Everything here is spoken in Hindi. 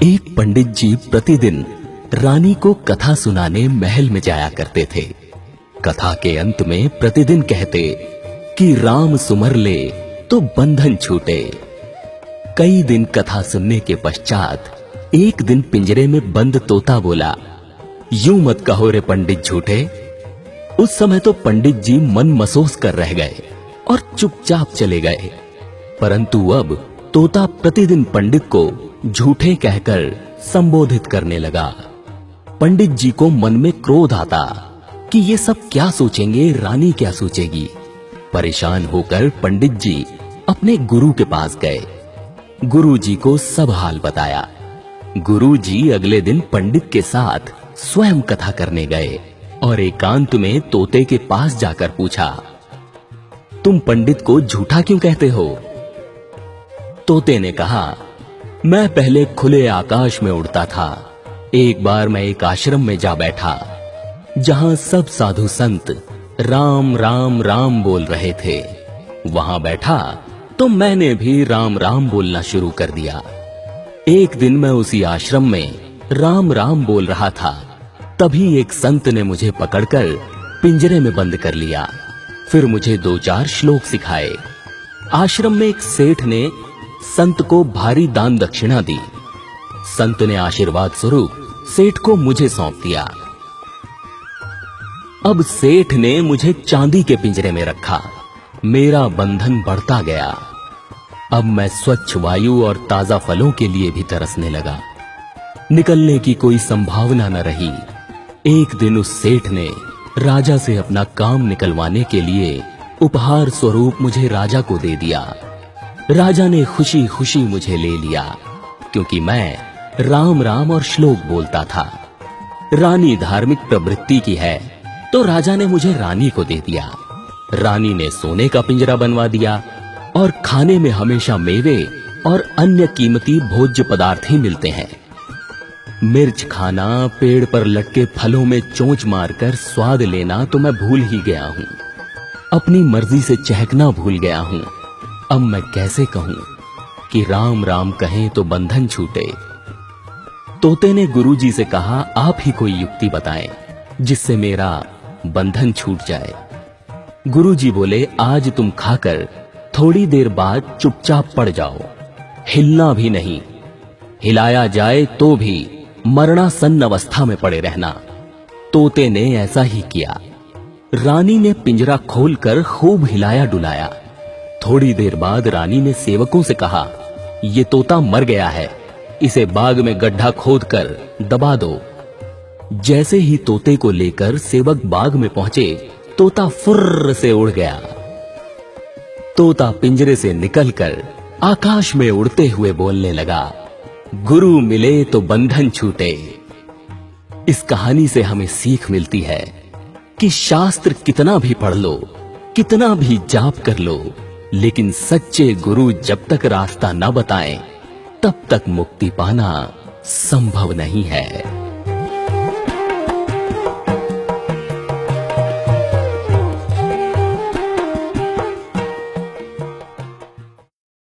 एक पंडित जी प्रतिदिन रानी को कथा सुनाने महल में जाया करते थे। कथा के अंत में प्रतिदिन कहते कि राम सुमर ले तो बंधन छूटे। कई दिन कथा सुनने के पश्चात एक दिन पिंजरे में बंद तोता बोला, यूं मत कहो रे पंडित झूठे। उस समय तो पंडित जी मन मसोस कर रह गए और चुपचाप चले गए। परंतु अब तोता प्रतिदिन पंडित को झूठे कहकर संबोधित करने लगा। पंडित जी को मन में क्रोध आता कि ये सब क्या सोचेंगे, रानी क्या सोचेगी। परेशान होकर पंडित जी अपने गुरु के पास गए। गुरु जी को सब हाल बताया। गुरु जी अगले दिन पंडित के साथ स्वयं कथा करने गए और एकांत में तोते के पास जाकर पूछा, तुम पंडित को झूठा क्यों कहते हो? तोते ने कहा, मैं पहले खुले आकाश में उड़ता था। एक बार मैं एक आश्रम में जा बैठा जहां सब साधु संत राम राम राम बोल रहे थे। वहां बैठा तो मैंने भी राम राम बोलना शुरू कर दिया। एक दिन मैं उसी आश्रम में राम राम बोल रहा था, तभी एक संत ने मुझे पकड़कर पिंजरे में बंद कर लिया। फिर मुझे 2-4 श्लोक सिखाए। आश्रम में एक सेठ ने संत को भारी दान दक्षिणा दी। संत ने आशीर्वाद स्वरूप सेठ को मुझे सौंप दिया। अब सेठ ने मुझे चांदी के पिंजरे में रखा। मेरा बंधन बढ़ता गया। अब मैं स्वच्छ वायु और ताजा फलों के लिए भी तरसने लगा। निकलने की कोई संभावना न रही। एक दिन उस सेठ ने राजा से अपना काम निकलवाने के लिए उपहार स्वरूप मुझे राजा को दे दिया। राजा ने खुशी खुशी मुझे ले लिया, क्योंकि मैं राम राम और श्लोक बोलता था। रानी धार्मिक प्रवृत्ति की है, तो राजा ने मुझे रानी को दे दिया। रानी ने सोने का पिंजरा बनवा दिया और खाने में हमेशा मेवे और अन्य कीमती भोज्य पदार्थ ही मिलते हैं। मिर्च खाना, पेड़ पर लटके फलों में चोंच मारकर स्वाद लेना तो मैं भूल ही गया हूँ। अपनी मर्जी से चहकना भूल गया हूँ। अब मैं कैसे कहूं कि राम राम कहें तो बंधन छूटे। तोते ने गुरुजी से कहा, आप ही कोई युक्ति बताएं जिससे मेरा बंधन छूट जाए। गुरुजी बोले, आज तुम खाकर थोड़ी देर बाद चुपचाप पड़ जाओ, हिलना भी नहीं। हिलाया जाए तो भी मरणासन्न अवस्था में पड़े रहना। तोते ने ऐसा ही किया। रानी ने पिंजरा खोलकर खूब हिलाया डुलाया। थोड़ी देर बाद रानी ने सेवकों से कहा, ये तोता मर गया है, इसे बाग में गड्ढा खोदकर दबा दो। जैसे ही तोते को लेकर सेवक बाग में पहुंचे, तोता फुर्र से उड़ गया। तोता पिंजरे से निकलकर आकाश में उड़ते हुए बोलने लगा, गुरु मिले तो बंधन छूटे। इस कहानी से हमें सीख मिलती है कि शास्त्र कितना भी पढ़ लो, कितना भी जाप कर लो, लेकिन सच्चे गुरु जब तक रास्ता न बताएं, तब तक मुक्ति पाना संभव नहीं है।